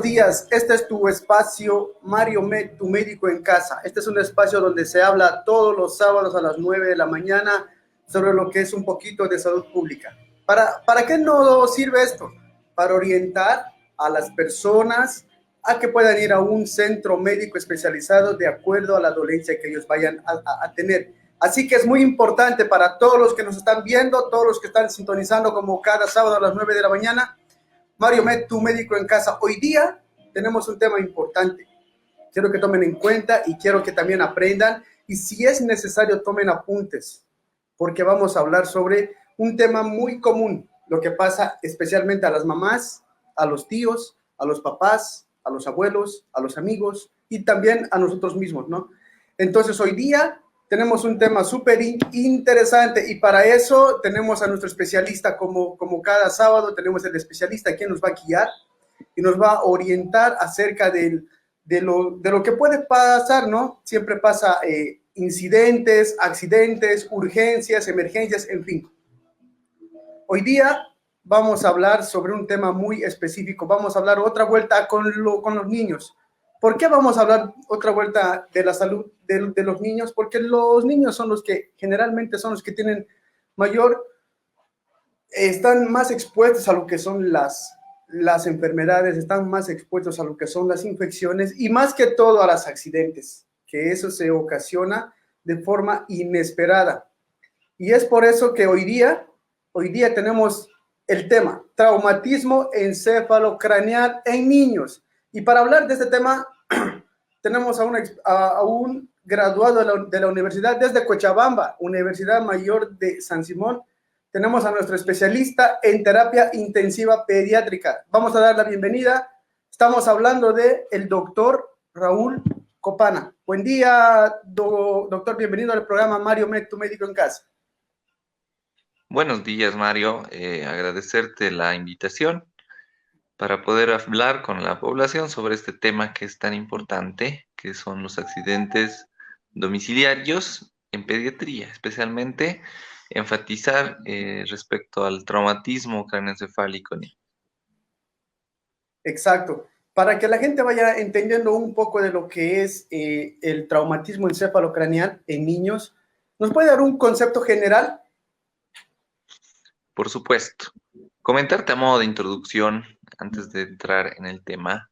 días, este es tu espacio Mario Med, tu médico en casa. Este es un espacio donde se habla todos los sábados a las 9 de la mañana sobre lo que es un poquito de salud pública. ¿Para qué nos sirve esto? Para orientar a las personas a que puedan ir a un centro médico especializado de acuerdo a la dolencia que ellos vayan a tener. Así que es muy importante para todos los que nos están viendo, todos los que están sintonizando como cada sábado a las 9 de la mañana, Mario Med, tu médico en casa. Hoy día tenemos un tema importante. Quiero que tomen en cuenta y quiero que también aprendan y si es necesario tomen apuntes, porque vamos a hablar sobre un tema muy común, lo que pasa especialmente a las mamás, a los tíos, a los papás, a los abuelos, a los amigos y también a nosotros mismos, ¿no? Entonces hoy día tenemos un tema súper interesante y para eso tenemos a nuestro especialista, como cada sábado tenemos el especialista quien nos va a guiar y nos va a orientar acerca de lo que puede pasar, ¿no? Siempre pasa incidentes, accidentes, urgencias, emergencias, en fin. Hoy día vamos a hablar sobre un tema muy específico, vamos a hablar otra vuelta con los niños. ¿Por qué vamos a hablar otra vuelta de la salud de los niños? Porque los niños son los que generalmente son los que tienen están más expuestos a lo que son las enfermedades, están más expuestos a lo que son las infecciones y más que todo a los accidentes, que eso se ocasiona de forma inesperada. Y es por eso que hoy día tenemos el tema traumatismo encefalocraneal en niños. Y para hablar de este tema, tenemos a un graduado de la universidad desde Cochabamba, Universidad Mayor de San Simón. Tenemos a nuestro especialista en terapia intensiva pediátrica. Vamos a dar la bienvenida. Estamos hablando del doctor Raúl Copana. Buen día, doctor. Bienvenido al programa Mario Med, tu médico en casa. Buenos días, Mario. Agradecerte la invitación para poder hablar con la población sobre este tema que es tan importante, que son los accidentes domiciliarios en pediatría, especialmente enfatizar respecto al traumatismo craneoencefálico. Exacto. Para que la gente vaya entendiendo un poco de lo que es el traumatismo encefalocraneal en niños, ¿nos puede dar un concepto general? Por supuesto. Comentarte a modo de introducción, antes de entrar en el tema,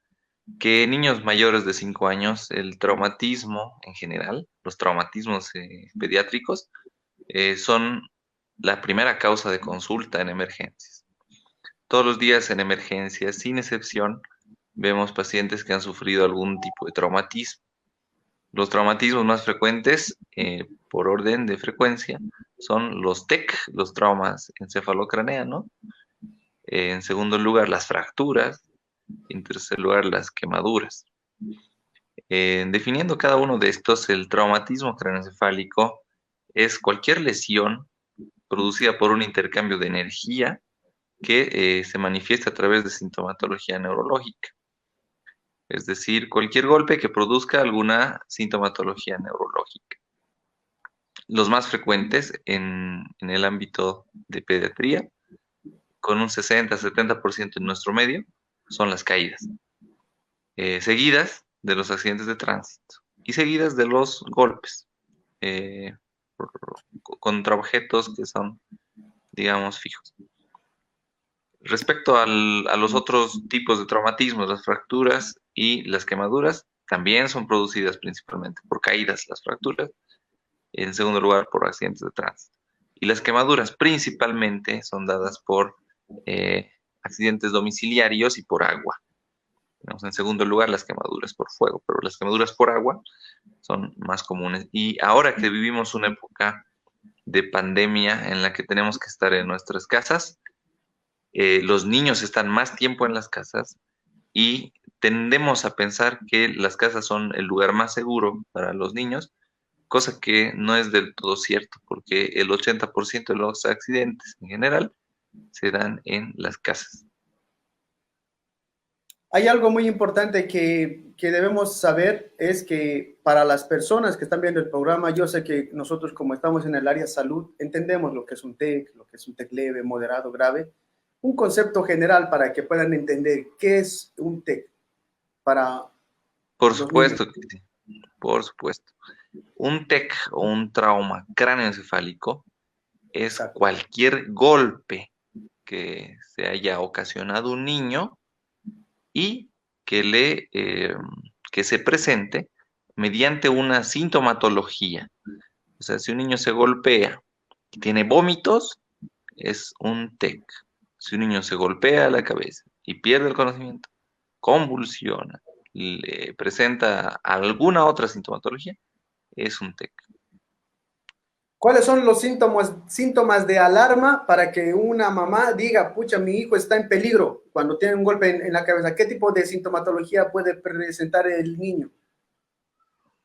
que en niños mayores de 5 años, el traumatismo en general, los traumatismos pediátricos, son la primera causa de consulta en emergencias. Todos los días en emergencias, sin excepción, vemos pacientes que han sufrido algún tipo de traumatismo. Los traumatismos más frecuentes, por orden de frecuencia, son los TEC, los traumas encefalocraneanos. En segundo lugar, las fracturas. En tercer lugar, las quemaduras. Definiendo cada uno de estos, el traumatismo craneoencefálico es cualquier lesión producida por un intercambio de energía que se manifiesta a través de sintomatología neurológica. Es decir, cualquier golpe que produzca alguna sintomatología neurológica. Los más frecuentes en el ámbito de pediatría, con un 60-70% en nuestro medio, son las caídas, seguidas de los accidentes de tránsito y seguidas de los golpes contra objetos que son, digamos, fijos. Respecto a los otros tipos de traumatismos, las fracturas y las quemaduras también son producidas principalmente por caídas, las fracturas, en segundo lugar por accidentes de tránsito. Y las quemaduras principalmente son dadas por accidentes domiciliarios y por agua. Tenemos en segundo lugar las quemaduras por fuego, pero las quemaduras por agua son más comunes. Y ahora que vivimos una época de pandemia en la que tenemos que estar en nuestras casas, los niños están más tiempo en las casas y tendemos a pensar que las casas son el lugar más seguro para los niños, cosa que no es del todo cierto, porque el 80% de los accidentes en general se dan en las casas. Hay algo muy importante que debemos saber, es que para las personas que están viendo el programa, yo sé que nosotros como estamos en el área salud, entendemos lo que es un TEC, lo que es un TEC leve, moderado, grave, un concepto general para que puedan entender qué es un TEC. para Por los niños. supuesto que sí, por supuesto. Un TEC o un trauma cráneoencefálico es Exacto. cualquier golpe que se haya ocasionado un niño y que se presente mediante una sintomatología. O sea, si un niño se golpea y tiene vómitos, es un TEC. Si un niño se golpea la cabeza y pierde el conocimiento, convulsiona, le presenta alguna otra sintomatología, es un TEC. ¿Cuáles son los síntomas de alarma para que una mamá diga, pucha, mi hijo está en peligro cuando tiene un golpe en la cabeza? ¿Qué tipo de sintomatología puede presentar el niño?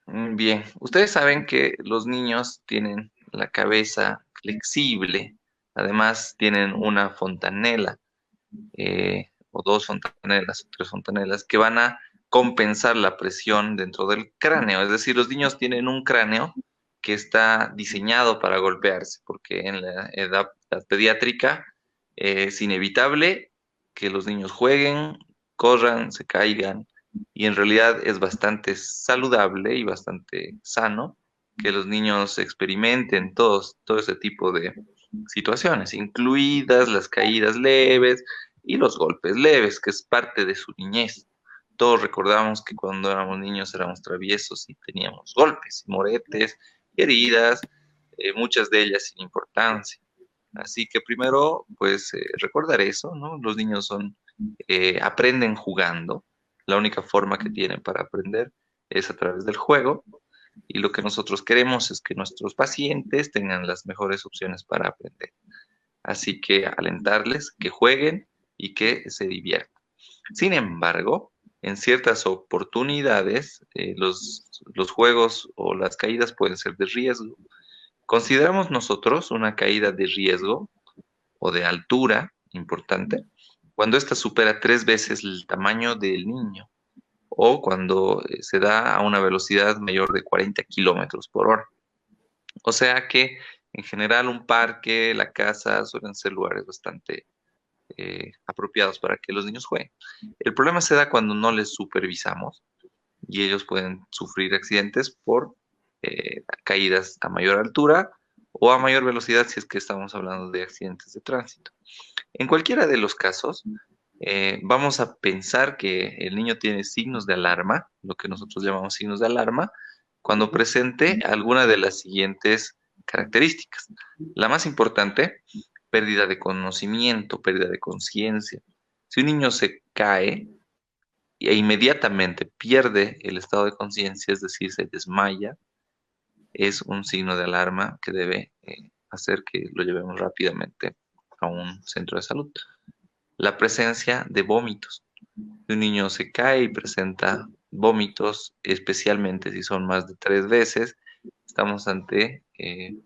Bien, ustedes saben que los niños tienen la cabeza flexible, además tienen una fontanela o dos fontanelas o tres fontanelas que van a compensar la presión dentro del cráneo. Es decir, los niños tienen un cráneo que está diseñado para golpearse, porque en la edad pediátrica es inevitable que los niños jueguen, corran, se caigan, y en realidad es bastante saludable y bastante sano que los niños experimenten todo ese tipo de situaciones, incluidas las caídas leves y los golpes leves, que es parte de su niñez. Todos recordamos que cuando éramos niños éramos traviesos y teníamos golpes, moretes, heridas, muchas de ellas sin importancia. Así que primero, pues recordar eso, ¿no? Los niños aprenden jugando. La única forma que tienen para aprender es a través del juego. Y lo que nosotros queremos es que nuestros pacientes tengan las mejores opciones para aprender. Así que alentarles que jueguen y que se diviertan. Sin embargo, en ciertas oportunidades, los juegos o las caídas pueden ser de riesgo. Consideramos nosotros una caída de riesgo o de altura importante cuando ésta supera 3 veces el tamaño del niño o cuando se da a una velocidad mayor de 40 kilómetros por hora. O sea que en general un parque, la casa suelen ser lugares bastante apropiados para que los niños jueguen. El problema se da cuando no les supervisamos y ellos pueden sufrir accidentes por caídas a mayor altura o a mayor velocidad si es que estamos hablando de accidentes de tránsito. En cualquiera de los casos, vamos a pensar que el niño tiene signos de alarma, lo que nosotros llamamos signos de alarma, cuando presente alguna de las siguientes características. La más importante, pérdida de conocimiento, pérdida de conciencia. Si un niño se cae e inmediatamente pierde el estado de conciencia, es decir, se desmaya, es un signo de alarma que debe hacer que lo llevemos rápidamente a un centro de salud. La presencia de vómitos. Si un niño se cae y presenta vómitos, especialmente si son más de 3 veces, estamos ante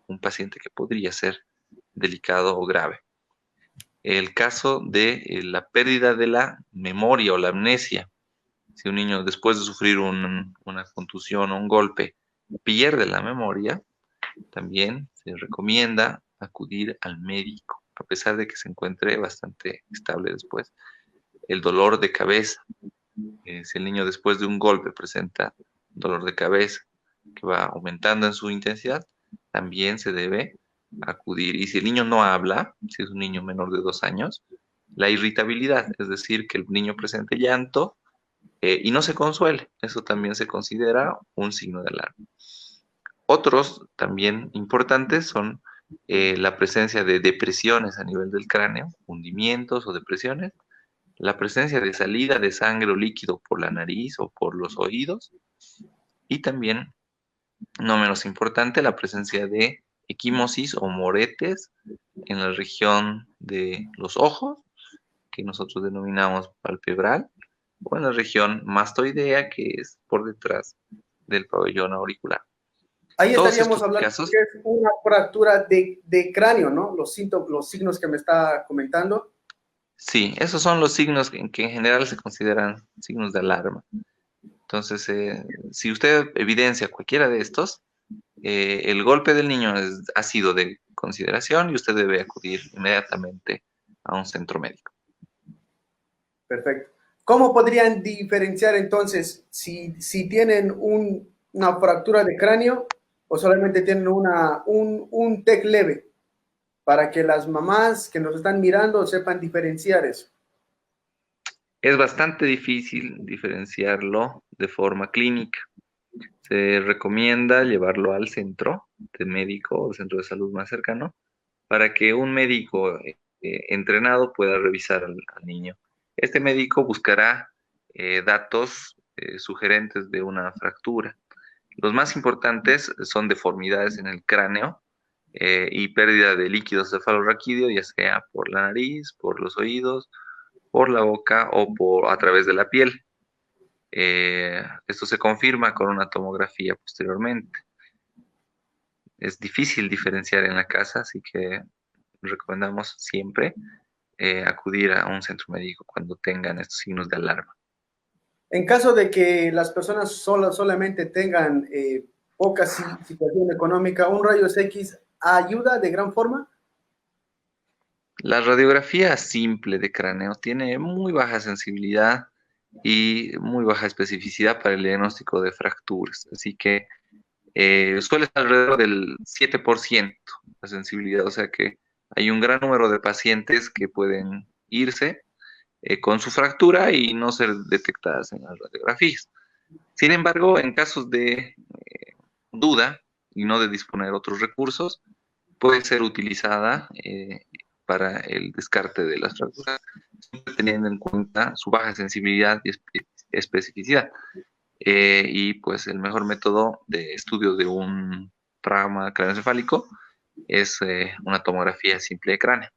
un paciente que podría ser delicado o grave. El caso de la pérdida de la memoria o la amnesia. Si un niño después de sufrir una contusión o un golpe pierde la memoria, también se recomienda acudir al médico, a pesar de que se encuentre bastante estable después. El dolor de cabeza. Si el niño después de un golpe presenta dolor de cabeza que va aumentando en su intensidad, también se debe acudir. Y si el niño no habla, si es un niño menor de 2 años, la irritabilidad, es decir, que el niño presente llanto y no se consuele, eso también se considera un signo de alarma. Otros también importantes son la presencia de depresiones a nivel del cráneo, hundimientos o depresiones, la presencia de salida de sangre o líquido por la nariz o por los oídos y también, no menos importante, la presencia de equimosis o moretes en la región de los ojos, que nosotros denominamos palpebral, o en la región mastoidea, que es por detrás del pabellón auricular. Ahí Todos estaríamos estos hablando de casos, que es una fractura de cráneo, ¿no? Los signos que me está comentando. sí, esos son los signos que en general se consideran signos de alarma. Entonces, si usted evidencia cualquiera de estos, el golpe del niño ha sido de consideración y usted debe acudir inmediatamente a un centro médico. Perfecto. ¿Cómo podrían diferenciar entonces si tienen una fractura de cráneo o solamente tienen un TEC leve? Para que las mamás que nos están mirando sepan diferenciar eso. Es bastante difícil diferenciarlo de forma clínica. Se recomienda llevarlo al centro de médico o centro de salud más cercano para que un médico entrenado pueda revisar al niño. Este médico buscará datos sugerentes de una fractura. Los más importantes son deformidades en el cráneo y pérdida de líquido cefalorraquídeo, ya sea por la nariz, por los oídos, por la boca o a través de la piel. Esto se confirma con una tomografía posteriormente. Es difícil diferenciar en la casa, así que recomendamos siempre acudir a un centro médico cuando tengan estos signos de alarma. En caso de que las personas solamente tengan poca situación económica, ¿un rayos X ayuda de gran forma? La radiografía simple de cráneo tiene muy baja sensibilidad y muy baja especificidad para el diagnóstico de fracturas, así que suele estar alrededor del 7% la sensibilidad, o sea que hay un gran número de pacientes que pueden irse con su fractura y no ser detectadas en las radiografías. Sin embargo, en casos de duda y no de disponer de otros recursos, puede ser utilizada para el descarte de las fracturas, teniendo en cuenta su baja sensibilidad y especificidad. Y pues el mejor método de estudio de un trauma craneoencefálico es una tomografía simple de cráneo.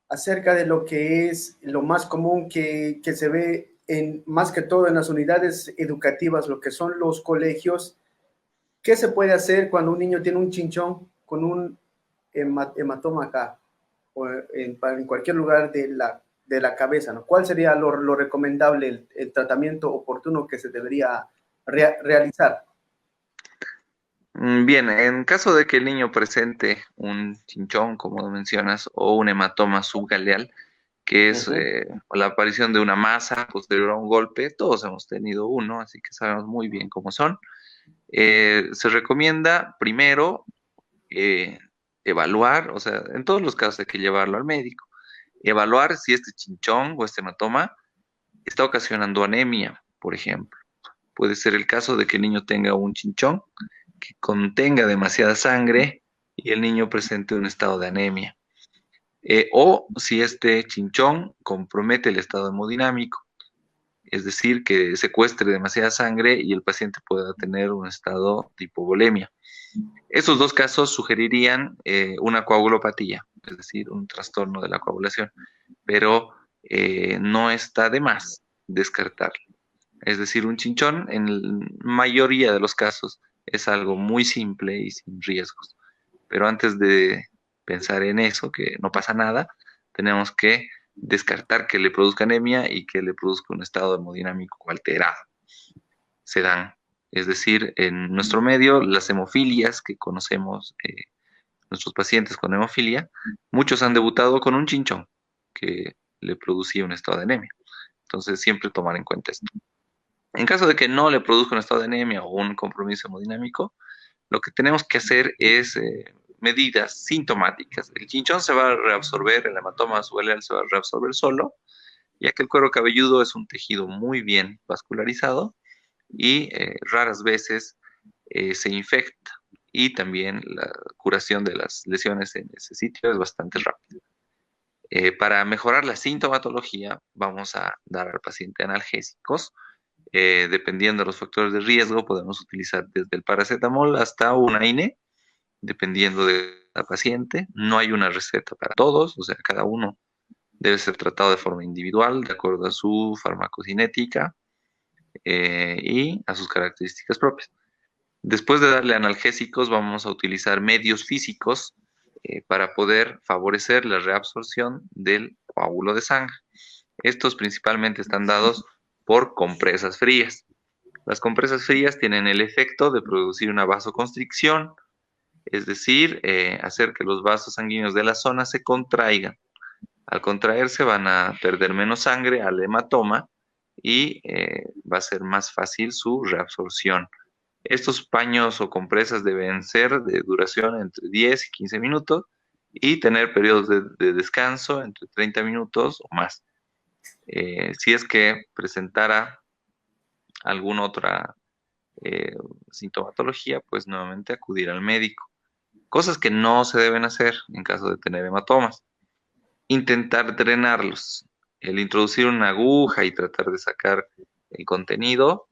Acerca de lo que es lo más común que se ve más que todo en las unidades educativas, lo que son los colegios. ¿Qué se puede hacer cuando un niño tiene un chinchón con un hematoma acá o en cualquier lugar de la cabeza? ¿No? ¿Cuál sería lo recomendable, el tratamiento oportuno que se debería realizar? Bien, en caso de que el niño presente un chinchón, como mencionas, o un hematoma subgaleal, que es la aparición de una masa posterior a un golpe, todos hemos tenido uno, así que sabemos muy bien cómo son. Se recomienda primero evaluar, o sea, en todos los casos hay que llevarlo al médico, evaluar si este chinchón o este hematoma está ocasionando anemia, por ejemplo. Puede ser el caso de que el niño tenga un chinchón que contenga demasiada sangre y el niño presente un estado de anemia. O si este chinchón compromete el estado hemodinámico, es decir, que secuestre demasiada sangre y el paciente pueda tener un estado de hipovolemia. Esos dos casos sugerirían una coagulopatía, es decir, un trastorno de la coagulación, pero no está de más descartarlo. Es decir, un chinchón en la mayoría de los casos es algo muy simple y sin riesgos. Pero antes de pensar en eso, que no pasa nada, tenemos que descartar que le produzca anemia y que le produzca un estado hemodinámico alterado. Se dan, es decir, en nuestro medio, las hemofilias que conocemos, nuestros pacientes con hemofilia, muchos han debutado con un chinchón que le producía un estado de anemia. Entonces, siempre tomar en cuenta esto. En caso de que no le produzca un estado de anemia o un compromiso hemodinámico, lo que tenemos que hacer es medidas sintomáticas. El chinchón se va a reabsorber, el hematoma subaleal se va a reabsorber solo, ya que el cuero cabelludo es un tejido muy bien vascularizado y raras veces se infecta. Y también la curación de las lesiones en ese sitio es bastante rápida. Para mejorar la sintomatología, vamos a dar al paciente analgésicos. Dependiendo de los factores de riesgo, podemos utilizar desde el paracetamol hasta una INE, dependiendo de la paciente. No hay una receta para todos, o sea, cada uno debe ser tratado de forma individual, de acuerdo a su farmacocinética y a sus características propias. Después de darle analgésicos, vamos a utilizar medios físicos para poder favorecer la reabsorción del coágulo de sangre. Estos principalmente están dados por compresas frías. Las compresas frías tienen el efecto de producir una vasoconstricción, es decir, hacer que los vasos sanguíneos de la zona se contraigan. Al contraerse van a perder menos sangre al hematoma y va a ser más fácil su reabsorción. Estos paños o compresas deben ser de duración entre 10 y 15 minutos y tener periodos de descanso entre 30 minutos o más. Si es que presentara alguna otra eh, sintomatología, pues nuevamente acudir al médico. Cosas que no se deben hacer en caso de tener hematomas. Intentar drenarlos. El introducir una aguja y tratar de sacar el contenido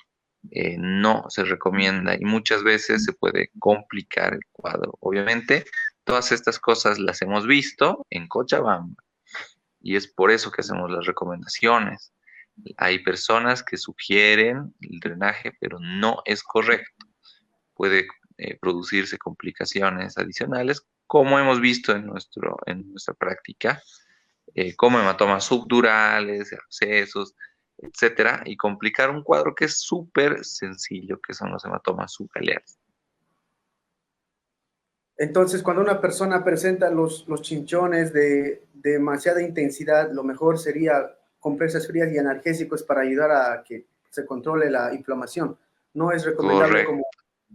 no se recomienda y muchas veces se puede complicar el cuadro. Obviamente, todas estas cosas las hemos visto en Cochabamba y es por eso que hacemos las recomendaciones. Hay personas que sugieren el drenaje, pero no es correcto. Puede producirse complicaciones adicionales, como hemos visto en nuestra práctica, como hematomas subdurales, abscesos, etcétera, y complicar un cuadro que es súper sencillo, que son los hematomas subgaleales. Entonces, cuando una persona presenta los chinchones de demasiada intensidad, lo mejor sería compresas frías y analgésicos para ayudar a que se controle la inflamación. No es recomendable Correcto.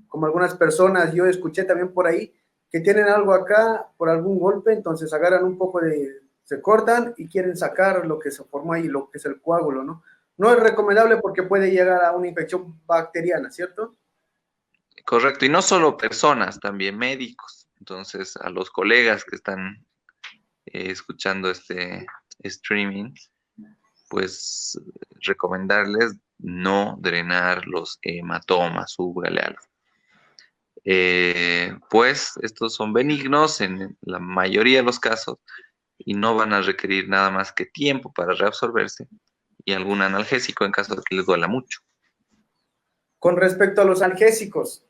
como algunas personas, yo escuché también por ahí, que tienen algo acá por algún golpe, entonces agarran un poco se cortan y quieren sacar lo que se formó ahí, lo que es el coágulo, ¿no? No es recomendable porque puede llegar a una infección bacteriana, ¿cierto? Correcto, y no solo personas, también médicos. Entonces, a los colegas que están escuchando este streaming, pues recomendarles no drenar los hematomas subgaleales. Pues estos son benignos en la mayoría de los casos y no van a requerir nada más que tiempo para reabsorberse y algún analgésico en caso de que les duela mucho. Con respecto a los analgésicos,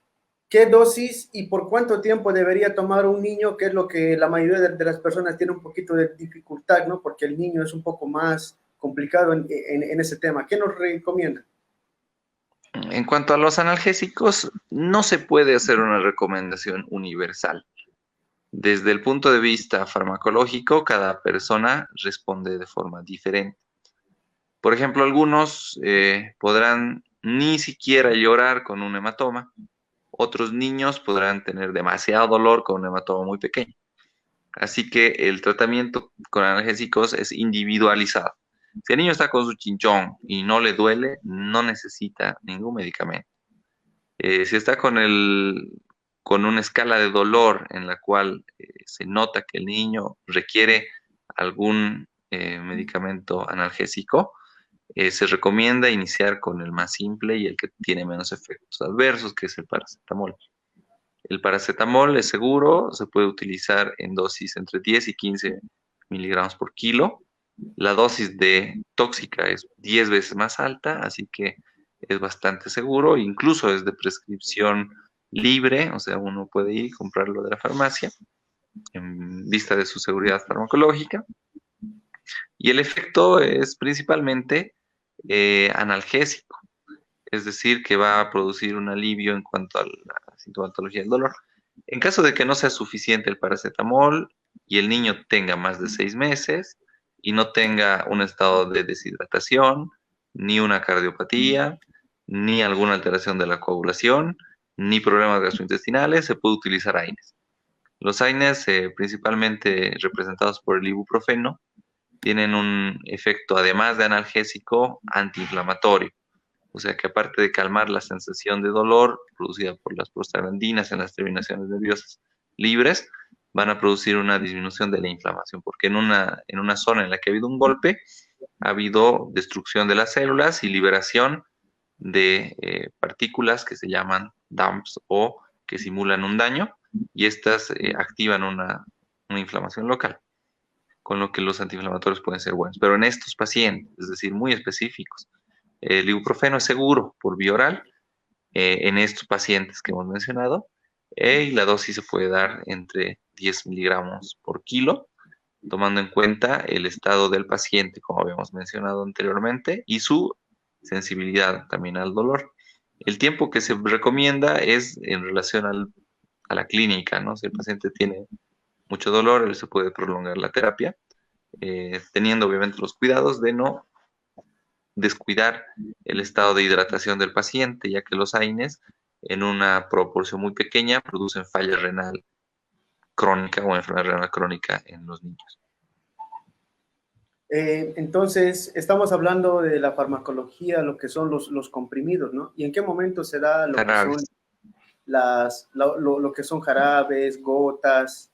¿qué dosis y por cuánto tiempo debería tomar un niño? Que es lo que la mayoría de las personas tiene un poquito de dificultad, ¿no? Porque el niño es un poco más complicado en ese tema. ¿Qué nos recomienda? En cuanto a los analgésicos, no se puede hacer una recomendación universal. Desde el punto de vista farmacológico, cada persona responde de forma diferente. Por ejemplo, algunos podrán ni siquiera llorar con un hematoma, otros niños podrán tener demasiado dolor con un hematoma muy pequeño. Así que el tratamiento con analgésicos es individualizado. Si el niño está con su chinchón y no le duele, no necesita ningún medicamento. Si está con una escala de dolor en la cual se nota que el niño requiere algún medicamento analgésico, se recomienda iniciar con el más simple y el que tiene menos efectos adversos, que es el paracetamol. El paracetamol es seguro, se puede utilizar en dosis entre 10 y 15 miligramos por kilo. La dosis de tóxica es 10 veces más alta, así que es bastante seguro, incluso es de prescripción libre, o sea, uno puede ir y comprarlo de la farmacia en vista de su seguridad farmacológica. Y el efecto es principalmente analgésico, es decir, que va a producir un alivio en cuanto a la sintomatología del dolor. En caso de que no sea suficiente el paracetamol y el niño tenga más de 6 meses y no tenga un estado de deshidratación, ni una cardiopatía, ni alguna alteración de la coagulación, ni problemas gastrointestinales, se puede utilizar AINES. Los AINES, principalmente representados por el ibuprofeno, tienen un efecto, además de analgésico, antiinflamatorio. O sea que aparte de calmar la sensación de dolor producida por las prostaglandinas en las terminaciones nerviosas libres, van a producir una disminución de la inflamación, porque en una zona en la que ha habido un golpe, ha habido destrucción de las células y liberación de partículas que se llaman dumps o que simulan un daño, y estas activan una inflamación local, con lo que los antiinflamatorios pueden ser buenos. Pero en estos pacientes, es decir, muy específicos, el ibuprofeno es seguro por vía oral en estos pacientes que hemos mencionado y la dosis se puede dar entre 10 miligramos por kilo, tomando en cuenta el estado del paciente, como habíamos mencionado anteriormente, y su sensibilidad también al dolor. El tiempo que se recomienda es en relación a la clínica, ¿no? Si el paciente tiene mucho dolor, él se puede prolongar la terapia, teniendo obviamente los cuidados de no descuidar el estado de hidratación del paciente, ya que los AINES en una proporción muy pequeña producen falla renal crónica o enfermedad renal crónica en los niños. Entonces, estamos hablando de la farmacología, lo que son los comprimidos, ¿no? ¿Y en qué momento se da lo que son Jarabes. lo que son jarabes, gotas?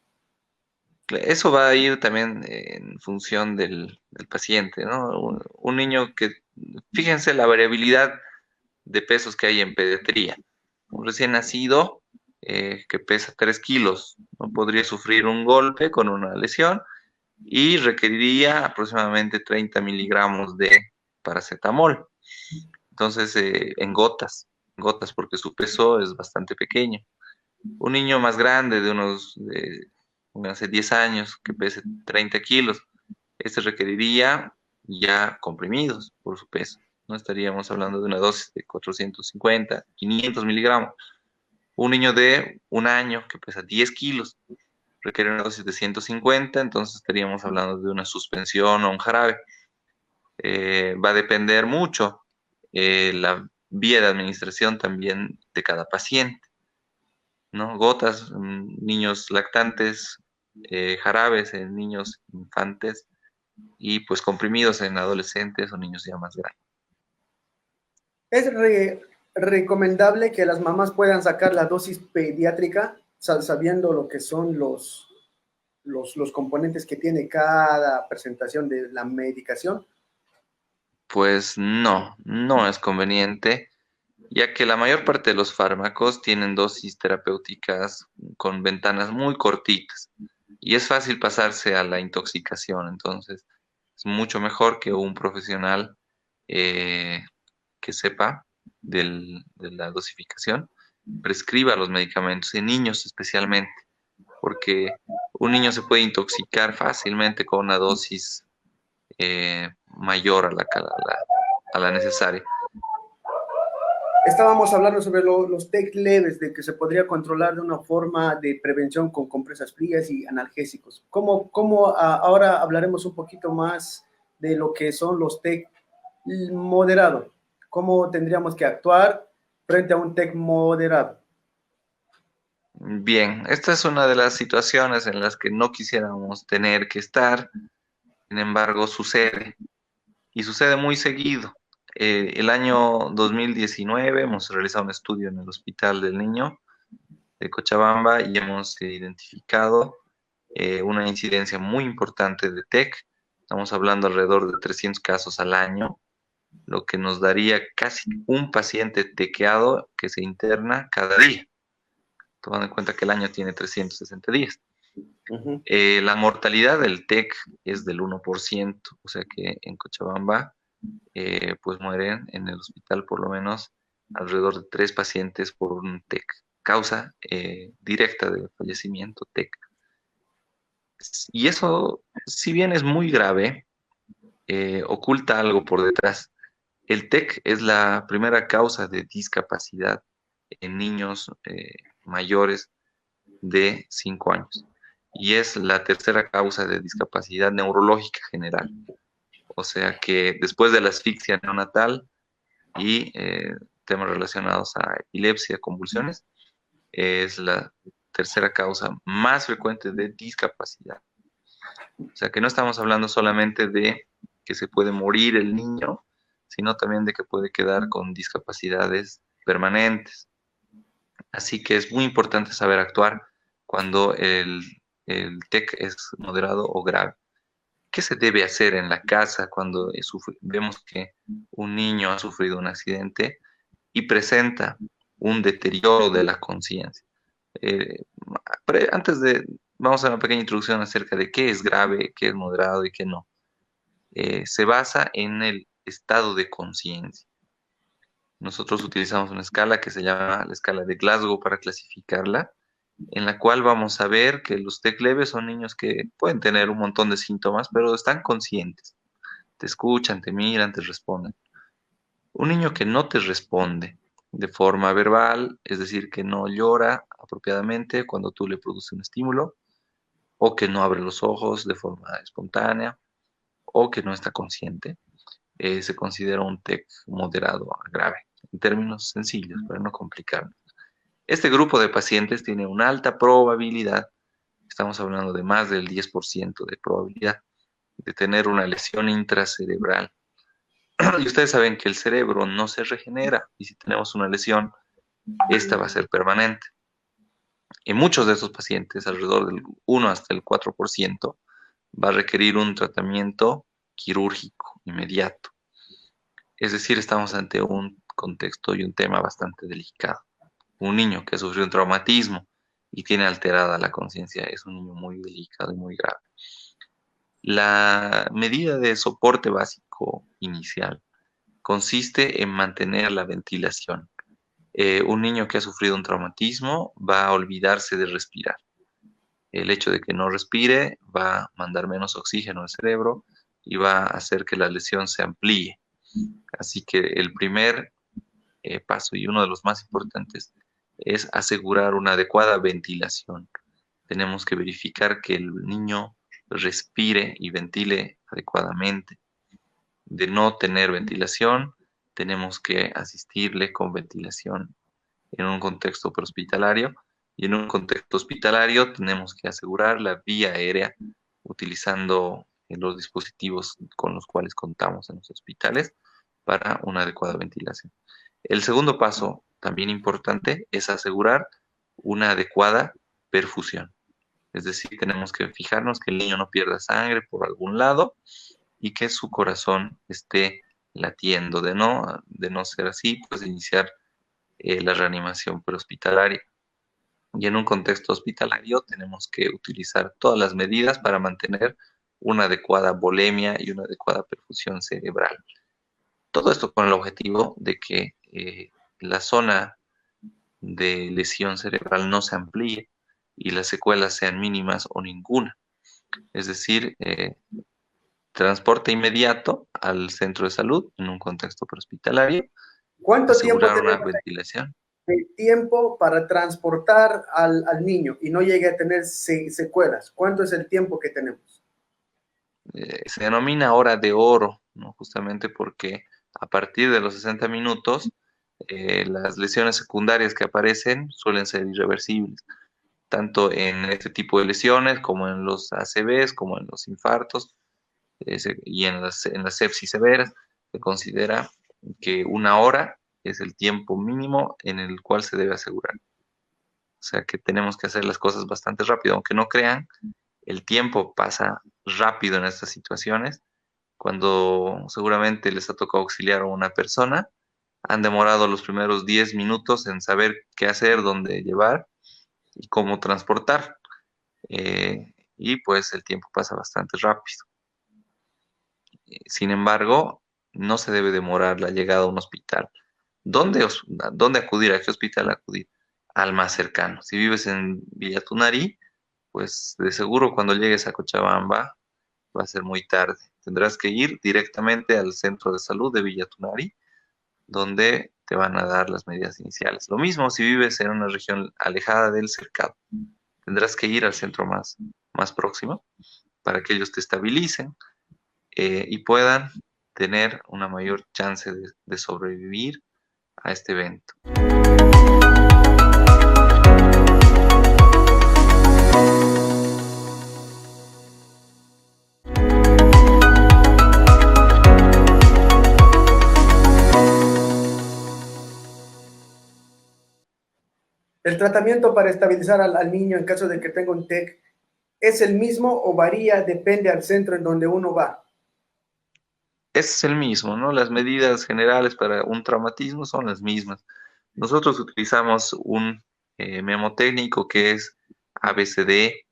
Eso va a ir también en función del paciente, ¿no? Un niño que, fíjense la variabilidad de pesos que hay en pediatría. Un recién nacido que pesa 3 kilos, ¿no? Podría sufrir un golpe con una lesión y requeriría aproximadamente 30 miligramos de paracetamol. Entonces, en gotas, porque su peso es bastante pequeño. Un niño más grande, hace 10 años, que pese 30 kilos, este requeriría ya comprimidos por su peso. No estaríamos hablando de una dosis de 450, 500 miligramos. Un niño de un año que pesa 10 kilos requiere una dosis de 150, entonces estaríamos hablando de una suspensión o un jarabe. Va a depender mucho la vía de administración también de cada paciente, ¿no? Gotas, niños lactantes, jarabes en niños infantes y pues comprimidos en adolescentes o niños ya más grandes. ¿Es recomendable que las mamás puedan sacar la dosis pediátrica sabiendo lo que son los componentes que tiene cada presentación de la medicación? Pues no, no es conveniente, ya que la mayor parte de los fármacos tienen dosis terapéuticas con ventanas muy cortitas y es fácil pasarse a la intoxicación. Entonces, es mucho mejor que un profesional eh, que sepa de la dosificación prescriba los medicamentos, en niños especialmente, porque un niño se puede intoxicar fácilmente con una dosis mayor a la necesaria. Estábamos hablando sobre los TEC leves, de que se podría controlar de una forma de prevención con compresas frías y analgésicos. Ahora hablaremos un poquito más de lo que son los TEC moderados? ¿Cómo tendríamos que actuar frente a un TEC moderado? Bien, esta es una de las situaciones en las que no quisiéramos tener que estar, sin embargo sucede y sucede muy seguido. El año 2019 hemos realizado un estudio en el Hospital del Niño de Cochabamba y hemos identificado una incidencia muy importante de TEC. Estamos hablando alrededor de 300 casos al año, lo que nos daría casi un paciente tequeado que se interna cada día, tomando en cuenta que el año tiene 360 días. Uh-huh. La mortalidad del TEC es del 1%, o sea que en Cochabamba pues mueren en el hospital por lo menos alrededor de 3 pacientes por un TEC, causa directa de fallecimiento TEC. Y eso, si bien es muy grave, oculta algo por detrás. El TEC es la primera causa de discapacidad en niños mayores de 5 años y es la tercera causa de discapacidad neurológica general. O sea que después de la asfixia neonatal y temas relacionados a epilepsia, convulsiones, es la tercera causa más frecuente de discapacidad. O sea que no estamos hablando solamente de que se puede morir el niño, sino también de que puede quedar con discapacidades permanentes. Así que es muy importante saber actuar cuando el TEC es moderado o grave. ¿Qué se debe hacer en la casa cuando vemos que un niño ha sufrido un accidente y presenta un deterioro de la conciencia? Eh, vamos a una pequeña introducción acerca de qué es grave, qué es moderado y qué no. Se basa en el estado de conciencia. Nosotros utilizamos una escala que se llama la escala de Glasgow para clasificarla en la cual vamos a ver que los TEC leves son niños que pueden tener un montón de síntomas, pero están conscientes. Te escuchan, te miran, te responden. Un niño que no te responde de forma verbal, es decir, que no llora apropiadamente cuando tú le produces un estímulo, o que no abre los ojos de forma espontánea, o que no está consciente, se considera un TEC moderado a grave, en términos sencillos, para no complicarnos. Este grupo de pacientes tiene una alta probabilidad, estamos hablando de más del 10% de probabilidad, de tener una lesión intracerebral. Y ustedes saben que el cerebro no se regenera, y si tenemos una lesión, esta va a ser permanente. En muchos de estos pacientes, alrededor del 1 hasta el 4%, va a requerir un tratamiento quirúrgico inmediato. Es decir, estamos ante un contexto y un tema bastante delicado. Un niño que ha sufrido un traumatismo y tiene alterada la conciencia es un niño muy delicado y muy grave. La medida de soporte básico inicial consiste en mantener la ventilación. Un niño que ha sufrido un traumatismo va a olvidarse de respirar. El hecho de que no respire va a mandar menos oxígeno al cerebro y va a hacer que la lesión se amplíe. Así que el primer paso y uno de los más importantes es asegurar una adecuada ventilación. Tenemos que verificar que el niño respire y ventile adecuadamente. De no tener ventilación, tenemos que asistirle con ventilación en un contexto prehospitalario, y en un contexto hospitalario tenemos que asegurar la vía aérea utilizando los dispositivos con los cuales contamos en los hospitales para una adecuada ventilación. El segundo paso, también importante, es asegurar una adecuada perfusión. Es decir, tenemos que fijarnos que el niño no pierda sangre por algún lado y que su corazón esté latiendo. De no ser así, pues iniciar la reanimación prehospitalaria. Y en un contexto hospitalario tenemos que utilizar todas las medidas para mantener una adecuada volemia y una adecuada perfusión cerebral. Todo esto con el objetivo de que la zona de lesión cerebral no se amplíe y las secuelas sean mínimas o ninguna. Es decir, transporte inmediato al centro de salud en un contexto prehospitalario, ¿Cuánto tiempo asegurar una tenemos ventilación. de tiempo para transportar al niño y no llegue a tener secuelas? ¿Cuánto es el tiempo que tenemos? Se denomina hora de oro, ¿no? Justamente porque a partir de los 60 minutos, las lesiones secundarias que aparecen suelen ser irreversibles, tanto en este tipo de lesiones como en los ACVs, como en los infartos y en las sepsis severas. Se considera que una hora es el tiempo mínimo en el cual se debe asegurar. O sea que tenemos que hacer las cosas bastante rápido, aunque no crean, el tiempo pasa rápido en estas situaciones. Cuando seguramente les ha tocado auxiliar a una persona, han demorado los primeros 10 minutos en saber qué hacer, dónde llevar y cómo transportar. Y pues el tiempo pasa bastante rápido. Sin embargo, no se debe demorar la llegada a un hospital. ¿Dónde acudir? ¿A qué hospital acudir? Al más cercano. Si vives en Villa Tunari, pues de seguro cuando llegues a Cochabamba va a ser muy tarde. Tendrás que ir directamente al centro de salud de Villa Tunari, donde te van a dar las medidas iniciales. Lo mismo si vives en una región alejada del cercado. Tendrás que ir al centro más próximo para que ellos te estabilicen y puedan tener una mayor chance de sobrevivir a este evento. ¿El tratamiento para estabilizar al niño en caso de que tenga un TEC es el mismo o varía, depende al centro en donde uno va? Es el mismo, ¿no? Las medidas generales para un traumatismo son las mismas. Nosotros utilizamos un memo técnico que es ABCD,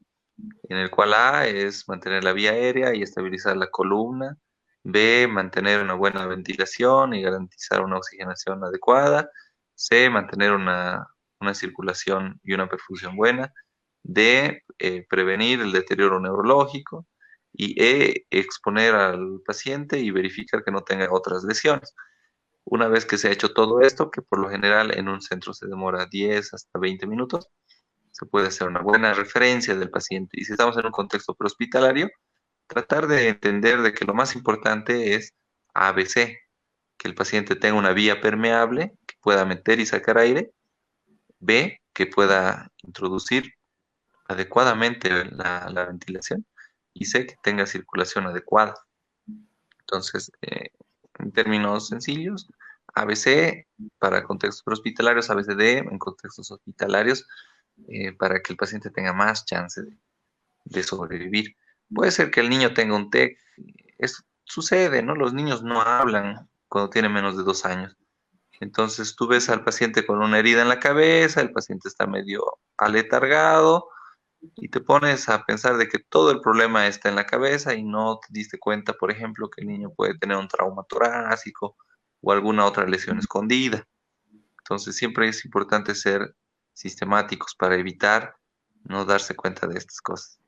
en el cual A es mantener la vía aérea y estabilizar la columna, B, mantener una buena ventilación y garantizar una oxigenación adecuada, C, mantener una una circulación y una perfusión buena, D, prevenir el deterioro neurológico, y E, exponer al paciente y verificar que no tenga otras lesiones. Una vez que se ha hecho todo esto, que por lo general en un centro se demora 10 hasta 20 minutos, se puede hacer una buena referencia del paciente. Y si estamos en un contexto prehospitalario, tratar de entender de que lo más importante es ABC, que el paciente tenga una vía permeable, que pueda meter y sacar aire, B, que pueda introducir adecuadamente la ventilación, y C, que tenga circulación adecuada. Entonces, en términos sencillos, ABC para contextos hospitalarios, ABCD en contextos hospitalarios, para que el paciente tenga más chance de sobrevivir. Puede ser que el niño tenga un TEC, eso sucede, ¿no? Los niños no hablan cuando tienen menos de 2 años. Entonces tú ves al paciente con una herida en la cabeza, el paciente está medio aletargado y te pones a pensar de que todo el problema está en la cabeza y no te diste cuenta, por ejemplo, que el niño puede tener un trauma torácico o alguna otra lesión escondida. Entonces siempre es importante ser sistemáticos para evitar no darse cuenta de estas cosas.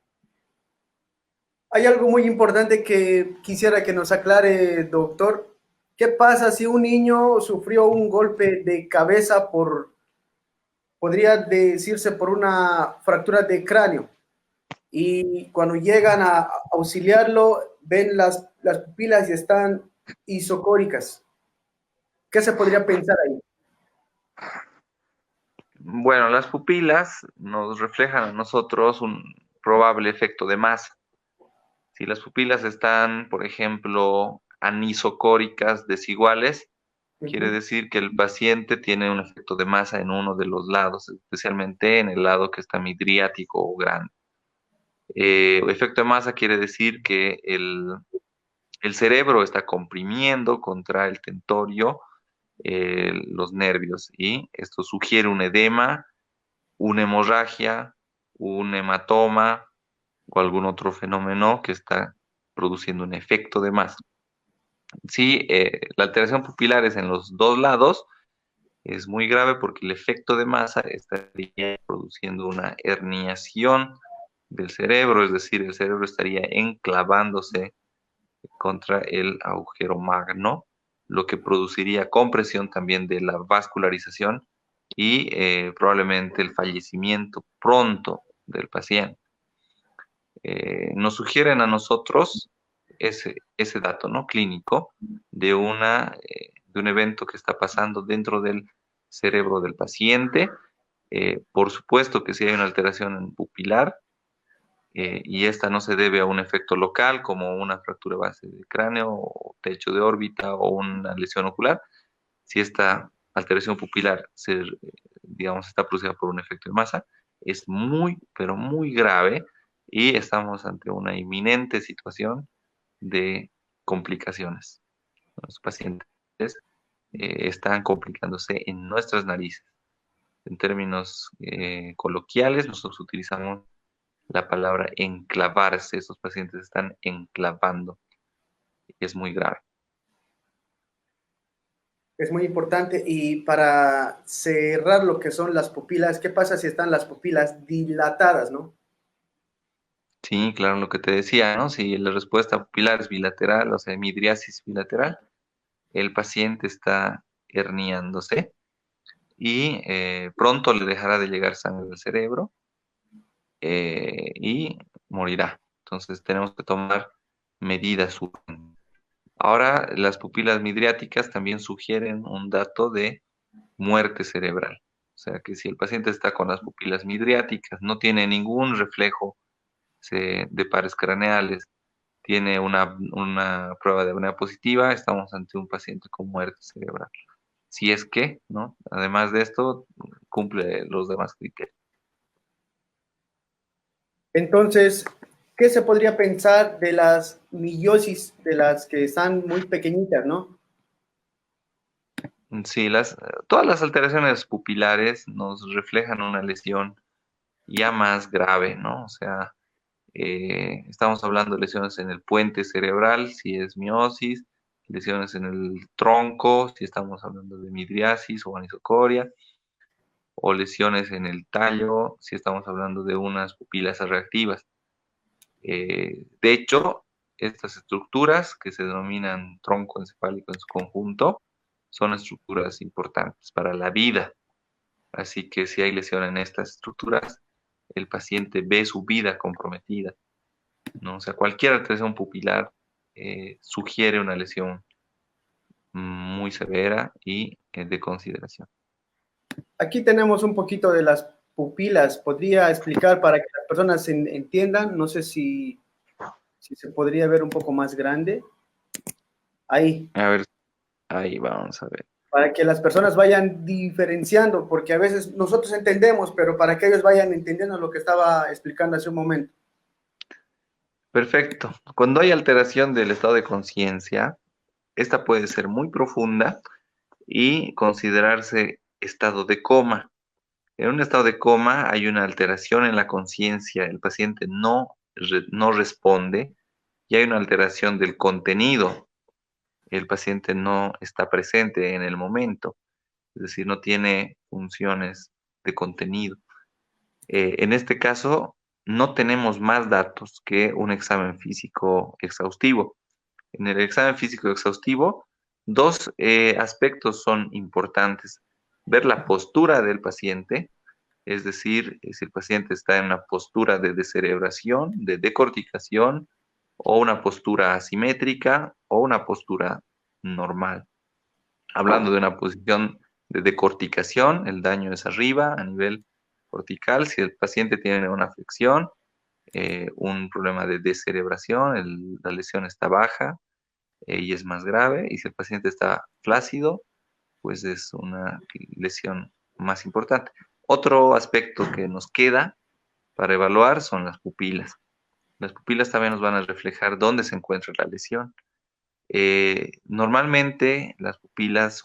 Hay algo muy importante que quisiera que nos aclare, doctor. ¿Qué pasa si un niño sufrió un golpe de cabeza podría decirse por una fractura de cráneo? Y cuando llegan a auxiliarlo, ven las pupilas y están isocóricas. ¿Qué se podría pensar ahí? Bueno, las pupilas nos reflejan a nosotros un probable efecto de masa. Si las pupilas están, por ejemplo, anisocóricas desiguales, quiere Ujú. decir que el paciente tiene un efecto de masa en uno de los lados, especialmente en el lado que está midriático o grande. Efecto de masa quiere decir que el cerebro está comprimiendo contra el tentorio los nervios, y esto sugiere un edema, una hemorragia, un hematoma o algún otro fenómeno que está produciendo un efecto de masa. Si la alteración pupilar es en los dos lados, es muy grave porque el efecto de masa estaría produciendo una herniación del cerebro, es decir, el cerebro estaría enclavándose contra el agujero magno, lo que produciría compresión también de la vascularización y probablemente el fallecimiento pronto del paciente. Nos sugieren a nosotros ese dato, ¿no? Clínico de un evento que está pasando dentro del cerebro del paciente. Por supuesto que si hay una alteración en pupilar, y esta no se debe a un efecto local como una fractura base de cráneo o techo de órbita o una lesión ocular, si esta alteración pupilar digamos, está producida por un efecto de masa, es muy, pero muy grave, y estamos ante una inminente situación de complicaciones. Los pacientes están complicándose en nuestras narices. En términos coloquiales, nosotros utilizamos la palabra enclavarse. Esos pacientes están enclavando y es muy grave. Es muy importante. Y para cerrar lo que son las pupilas, ¿qué pasa si están las pupilas dilatadas, no? Sí, claro, lo que te decía, ¿no? Si la respuesta pupilar es bilateral, o sea, midriasis bilateral, el paciente está herniándose y pronto le dejará de llegar sangre al cerebro y morirá. Entonces tenemos que tomar medidas urgentes. Ahora, las pupilas midriáticas también sugieren un dato de muerte cerebral. O sea que si el paciente está con las pupilas midriáticas, no tiene ningún reflejo de pares craneales, tiene una prueba de apnea positiva, estamos ante un paciente con muerte cerebral. Si es que, ¿no? Además de esto, cumple los demás criterios. Entonces, ¿qué se podría pensar de las millosis, de las que están muy pequeñitas, no? Sí, todas las alteraciones pupilares nos reflejan una lesión ya más grave, ¿no? O sea, estamos hablando de lesiones en el puente cerebral, si es miosis, lesiones en el tronco, si estamos hablando de midriasis o anisocoria, o lesiones en el tallo, si estamos hablando de unas pupilas reactivas. De hecho, estas estructuras que se denominan tronco encefálico en su conjunto son estructuras importantes para la vida. Así que si hay lesión en estas estructuras, el paciente ve su vida comprometida, ¿no? O sea, cualquier alteración pupilar sugiere una lesión muy severa y de consideración. Aquí tenemos un poquito de las pupilas. ¿Podría explicar para que las personas entiendan? No sé si se podría ver un poco más grande. Ahí, A ver, ahí vamos a ver. para que las personas vayan diferenciando, porque a veces nosotros entendemos, pero para que ellos vayan entendiendo lo que estaba explicando hace un momento. Perfecto. Cuando hay alteración del estado de conciencia, esta puede ser muy profunda y considerarse estado de coma. En un estado de coma hay una alteración en la conciencia, el paciente no responde y hay una alteración del contenido, el paciente no está presente en el momento, es decir, no tiene funciones de contenido. En este caso, no tenemos más datos que un examen físico exhaustivo. En el examen físico exhaustivo, dos aspectos son importantes. Ver la postura del paciente, es decir, si el paciente está en una postura de descerebración, de decorticación, o una postura asimétrica, o una postura normal. Hablando de una posición de decorticación, el daño es arriba a nivel cortical. Si el paciente tiene una flexión, un problema de descerebración, la lesión está baja y es más grave. Y si el paciente está flácido, pues es una lesión más importante. Otro aspecto que nos queda para evaluar son las pupilas. Las pupilas también nos van a reflejar dónde se encuentra la lesión. Normalmente las pupilas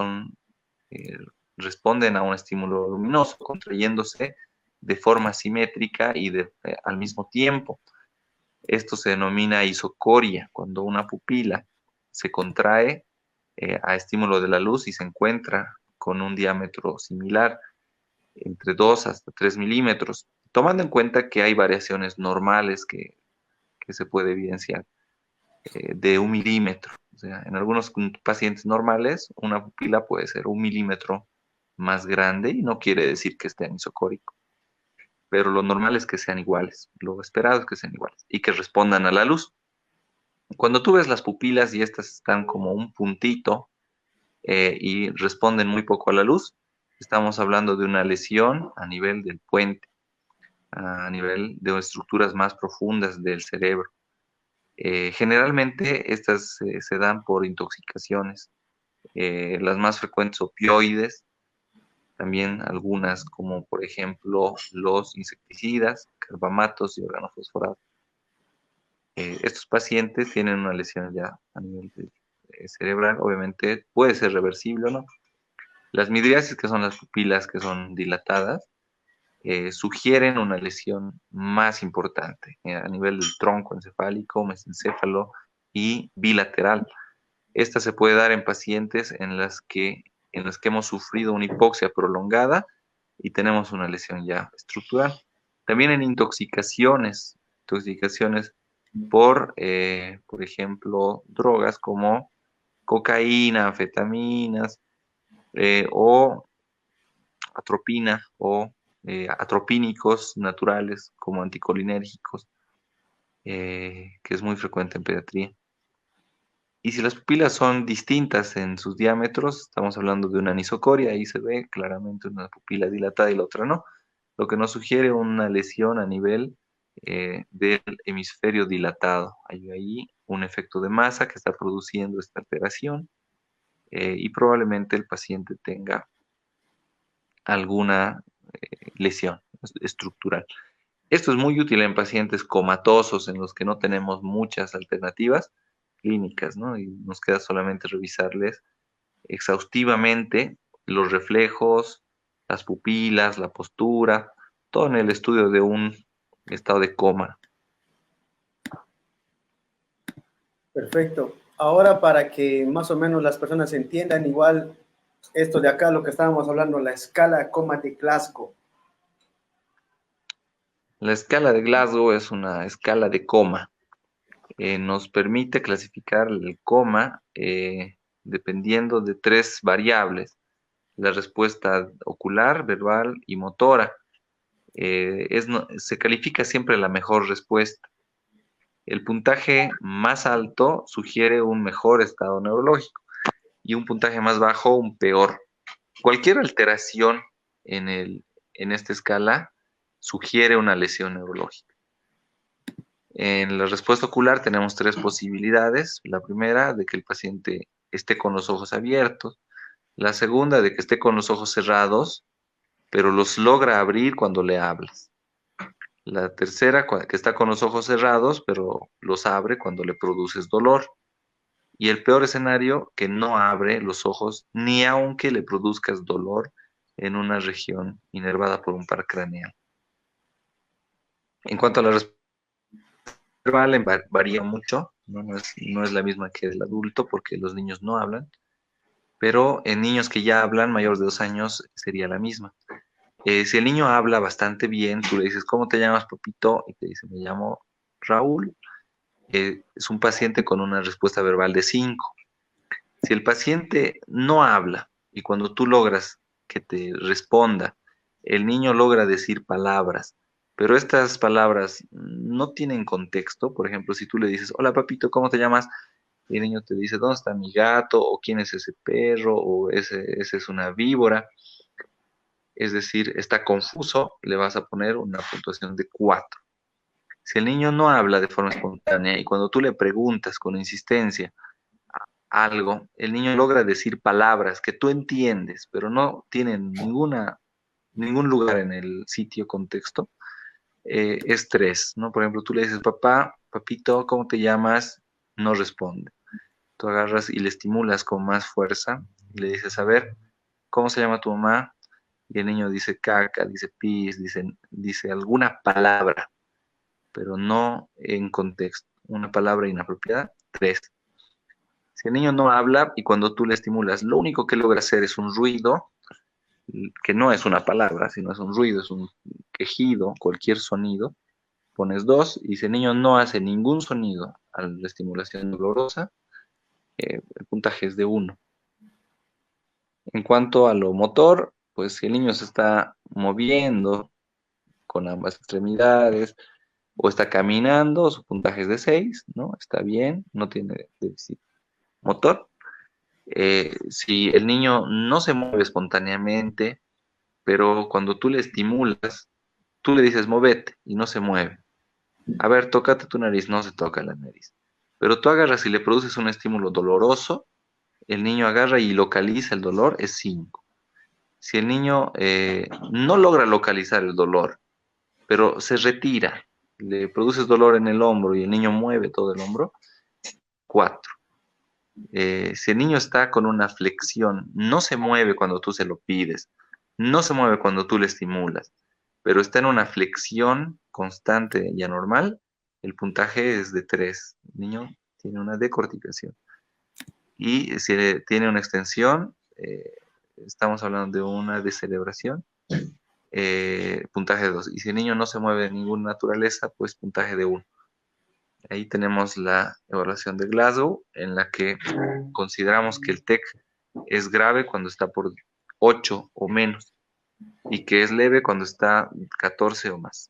eh, responden a un estímulo luminoso, contrayéndose de forma simétrica y al mismo tiempo. Esto se denomina isocoria, cuando una pupila se contrae a estímulo de la luz y se encuentra con un diámetro similar, entre 2 hasta 3 milímetros, tomando en cuenta que hay variaciones normales que se puede evidenciar de 1 milímetro. O sea, en algunos pacientes normales, una pupila puede ser 1 milímetro más grande y no quiere decir que esté anisocórico, pero lo normal es que sean iguales, lo esperado es que sean iguales y que respondan a la luz. Cuando tú ves las pupilas y estas están como un puntito y responden muy poco a la luz, estamos hablando de una lesión a nivel del puente, a nivel de estructuras más profundas del cerebro. Generalmente estas se dan por intoxicaciones, las más frecuentes opioides, también algunas como por ejemplo los insecticidas, carbamatos y organofosforados. Estos pacientes tienen una lesión ya a nivel cerebral, obviamente puede ser reversible o no. Las midriasis, que son las pupilas que son dilatadas, sugieren una lesión más importante a nivel del tronco encefálico, mesencéfalo y bilateral. Esta se puede dar en pacientes en las que hemos sufrido una hipoxia prolongada y tenemos una lesión ya estructural. También en intoxicaciones por ejemplo, drogas como cocaína, anfetaminas o atropina o atropínicos naturales como anticolinérgicos, que es muy frecuente en pediatría. Y si las pupilas son distintas en sus diámetros, estamos hablando de una anisocoria, ahí se ve claramente una pupila dilatada y la otra no, lo que nos sugiere una lesión a nivel del hemisferio dilatado. Hay ahí un efecto de masa que está produciendo esta alteración y probablemente el paciente tenga alguna lesión estructural. Esto es muy útil en pacientes comatosos en los que no tenemos muchas alternativas clínicas, ¿no? Y nos queda solamente revisarles exhaustivamente los reflejos, las pupilas, la postura, todo en el estudio de un estado de coma. Perfecto. Ahora para que más o menos las personas entiendan, igual Esto de acá, lo que estábamos hablando, la escala coma de Glasgow. La escala de Glasgow es una escala de coma. Nos permite clasificar el coma dependiendo de tres variables: la respuesta ocular, verbal y motora. Se califica siempre la mejor respuesta. El puntaje más alto sugiere un mejor estado neurológico y un puntaje más bajo un peor. Cualquier alteración en esta escala sugiere una lesión neurológica. En la respuesta ocular tenemos tres posibilidades. La primera, de que el paciente esté con los ojos abiertos. La segunda, de que esté con los ojos cerrados, pero los logra abrir cuando le hablas. La tercera, que está con los ojos cerrados, pero los abre cuando le produces dolor. Y el peor escenario, que no abre los ojos ni aunque le produzcas dolor en una región inervada por un par craneal. En cuanto a la respuesta verbal, varía mucho, ¿no? No es la misma que el adulto porque los niños no hablan, pero en niños que ya hablan, mayores de 2 años, sería la misma. Si el niño habla bastante bien, tú le dices, ¿cómo te llamas, papito? Y te dice, me llamo Raúl. Es un paciente con una respuesta verbal de 5. Si el paciente no habla y cuando tú logras que te responda, el niño logra decir palabras, pero estas palabras no tienen contexto. Por ejemplo, si tú le dices, hola papito, ¿cómo te llamas? Y el niño te dice, ¿dónde está mi gato? ¿O quién es ese perro? ¿O ese es una víbora? Es decir, está confuso, le vas a poner una puntuación de 4. Si el niño no habla de forma espontánea y cuando tú le preguntas con insistencia algo, el niño logra decir palabras que tú entiendes, pero no tienen ningún lugar en el sitio contexto, es 3, ¿no? Por ejemplo, tú le dices, papá, papito, ¿cómo te llamas? No responde. Tú agarras y le estimulas con más fuerza y le dices, a ver, ¿cómo se llama tu mamá? Y el niño dice caca, dice pis, dice alguna palabra, pero no en contexto. Una palabra inapropiada, 3. Si el niño no habla y cuando tú le estimulas, lo único que logra hacer es un ruido, que no es una palabra, sino es un ruido, es un quejido, cualquier sonido, pones 2. Y si el niño no hace ningún sonido a la estimulación dolorosa, el puntaje es de 1. En cuanto a lo motor, pues si el niño se está moviendo con ambas extremidades o está caminando, su puntaje es de 6, ¿no? Está bien, no tiene déficit motor. Si el niño no se mueve espontáneamente, pero cuando tú le estimulas, tú le dices, movete, y no se mueve. A ver, tócate tu nariz, no se toca la nariz. Pero tú agarras y le produces un estímulo doloroso, el niño agarra y localiza el dolor, es 5. Si el niño no logra localizar el dolor, pero se retira, le produces dolor en el hombro y el niño mueve todo el hombro, 4. Si el niño está con una flexión, no se mueve cuando tú se lo pides, no se mueve cuando tú le estimulas, pero está en una flexión constante y anormal, el puntaje es de 3. El niño tiene una decorticación. Y si tiene una extensión, estamos hablando de una descerebración, puntaje de 2. Y si el niño no se mueve de ninguna naturaleza, pues puntaje de 1. Ahí tenemos la evaluación de Glasgow, en la que consideramos que el TEC es grave cuando está por 8 o menos y que es leve cuando está 14 o más.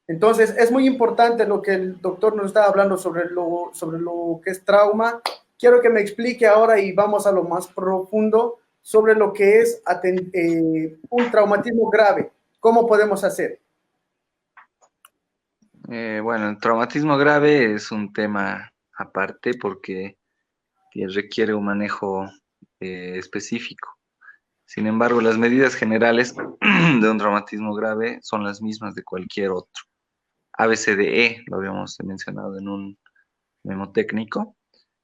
Entonces, es muy importante lo que el doctor nos está hablando sobre lo que es trauma. Quiero que me explique ahora y vamos a lo más profundo sobre lo que es un traumatismo grave. ¿Cómo podemos hacer? Bueno, el traumatismo grave es un tema aparte porque requiere un manejo específico. Sin embargo, las medidas generales de un traumatismo grave son las mismas de cualquier otro. ABCDE, lo habíamos mencionado en un memo técnico.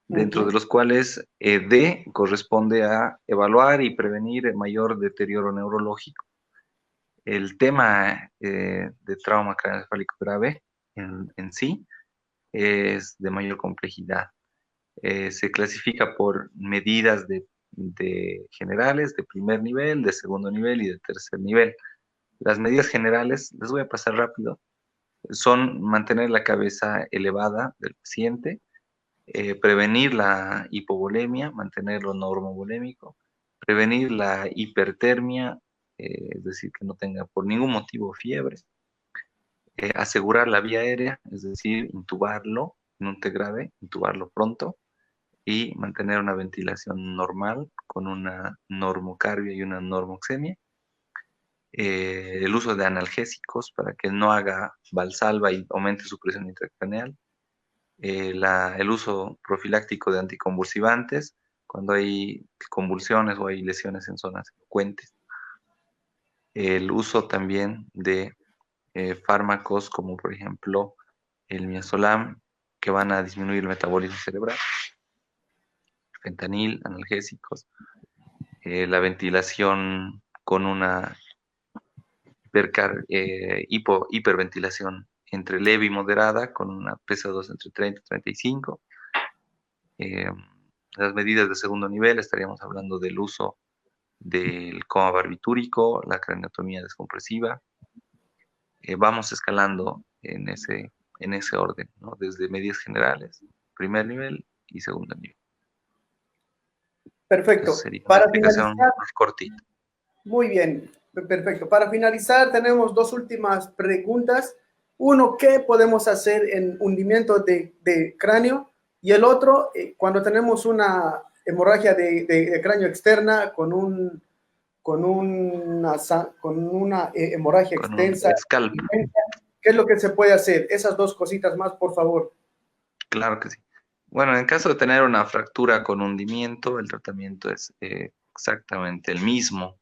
dentro de los cuales D corresponde a evaluar y prevenir el mayor deterioro neurológico. El tema de trauma craneoencefálico grave en sí es de mayor complejidad. Se clasifica por medidas de generales, de primer nivel, de segundo nivel y de tercer nivel. Las medidas generales, les voy a pasar rápido, son mantener la cabeza elevada del paciente, prevenir la hipovolemia, mantenerlo normovolémico, prevenir la hipertermia, es decir, que no tenga por ningún motivo fiebre, asegurar la vía aérea, es decir, intubarlo en un té grave, intubarlo pronto, y mantener una ventilación normal con una normocarbia y una normoxemia. El uso de analgésicos para que no haga valsalva y aumente su presión intracraneal. El uso profiláctico de anticonvulsivantes cuando hay convulsiones o hay lesiones en zonas elocuentes. El uso también de fármacos como por ejemplo el miazolam, que van a disminuir el metabolismo cerebral, fentanil, analgésicos, la ventilación con una hiperventilación entre leve y moderada, con una PSO2 entre 30 y 35. Las medidas de segundo nivel, estaríamos hablando del uso del coma barbitúrico, la craneotomía descompresiva. Vamos escalando en ese orden, ¿no? Desde medidas generales, primer nivel y segundo nivel. Eso Perfecto. sería una Para explicación finalizar, más cortita. muy bien, perfecto. Para finalizar, tenemos dos últimas preguntas. Uno, ¿qué podemos hacer en hundimiento de cráneo? Y el otro, cuando tenemos una hemorragia de cráneo externa con una hemorragia Con un extensa, scalp. ¿qué es lo que se puede hacer? Esas dos cositas más, por favor. Claro que sí. Bueno, en caso de tener una fractura con hundimiento, el tratamiento es exactamente el mismo.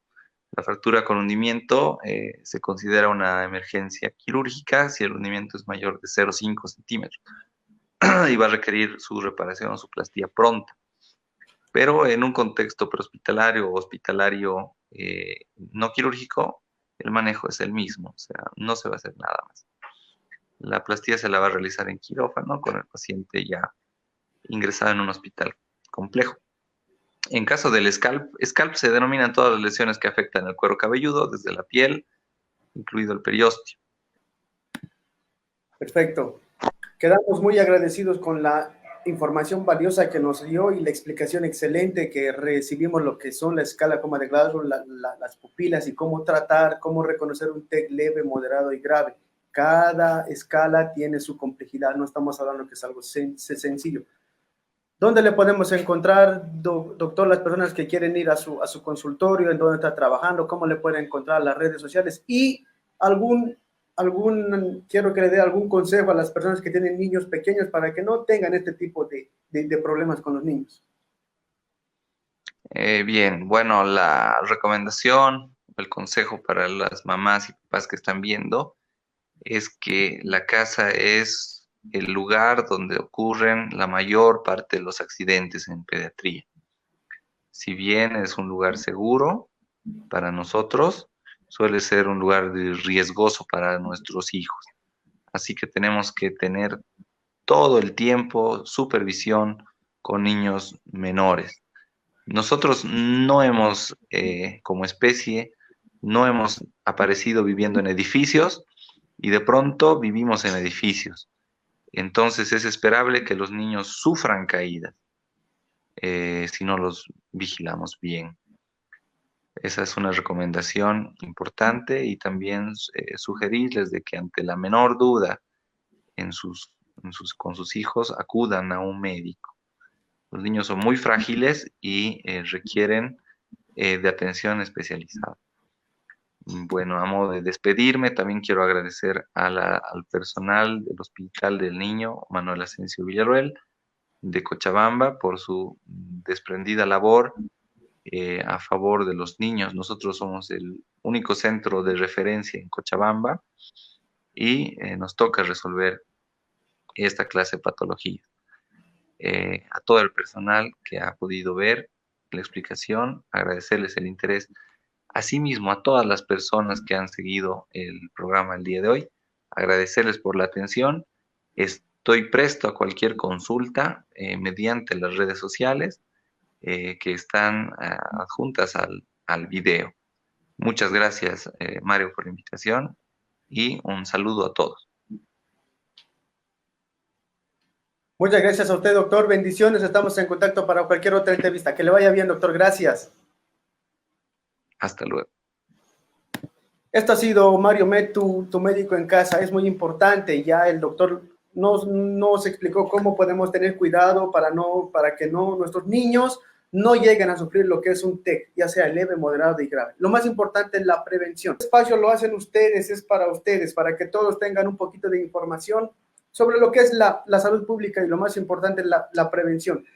La fractura con hundimiento se considera una emergencia quirúrgica si el hundimiento es mayor de 0,5 centímetros y va a requerir su reparación o su plastía pronta. Pero en un contexto prehospitalario o hospitalario no quirúrgico, el manejo es el mismo, o sea, no se va a hacer nada más. La plastía se la va a realizar en quirófano con el paciente ya ingresado en un hospital complejo. En caso del scalp se denominan todas las lesiones que afectan el cuero cabelludo, desde la piel, incluido el periósteo. Perfecto. Quedamos muy agradecidos con la información valiosa que nos dio y la explicación excelente que recibimos lo que son la escala coma de Glasgow, las pupilas y cómo tratar, cómo reconocer un TEC leve, moderado y grave. Cada escala tiene su complejidad, no estamos hablando que es algo sencillo. ¿Dónde le podemos encontrar, doctor, las personas que quieren ir a su consultorio, en dónde está trabajando, cómo le pueden encontrar las redes sociales y quiero que le dé algún consejo a las personas que tienen niños pequeños para que no tengan este tipo de problemas con los niños? Bien, bueno, la recomendación, el consejo para las mamás y papás que están viendo es que la casa es el lugar donde ocurren la mayor parte de los accidentes en pediatría. Si bien es un lugar seguro para nosotros, suele ser un lugar riesgoso para nuestros hijos. Así que tenemos que tener todo el tiempo supervisión con niños menores. Nosotros no hemos, como especie, no hemos aparecido viviendo en edificios y de pronto vivimos en edificios. Entonces es esperable que los niños sufran caídas si no los vigilamos bien. Esa es una recomendación importante y también sugerirles de que ante la menor duda con sus hijos acudan a un médico. Los niños son muy frágiles y requieren de atención especializada. Bueno, a modo de despedirme, también quiero agradecer al personal del Hospital del Niño Manuel Asensio Villarroel de Cochabamba por su desprendida labor a favor de los niños. Nosotros somos el único centro de referencia en Cochabamba y nos toca resolver esta clase de patología. a todo el personal que ha podido ver la explicación, agradecerles el interés. Asimismo, a todas las personas que han seguido el programa el día de hoy, agradecerles por la atención. Estoy presto a cualquier consulta mediante las redes sociales que están adjuntas al video. Muchas gracias, Mario, por la invitación y un saludo a todos. Muchas gracias a usted, doctor. Bendiciones. Estamos en contacto para cualquier otra entrevista. Que le vaya bien, doctor. Gracias. Hasta luego. Esto ha sido Mario Met, tu médico en casa. Es muy importante. Ya el doctor nos explicó cómo podemos tener cuidado para que nuestros niños no lleguen a sufrir lo que es un TEC, ya sea leve, moderado y grave. Lo más importante es la prevención. Este espacio lo hacen ustedes, es para ustedes, para que todos tengan un poquito de información sobre lo que es la salud pública y lo más importante es la prevención.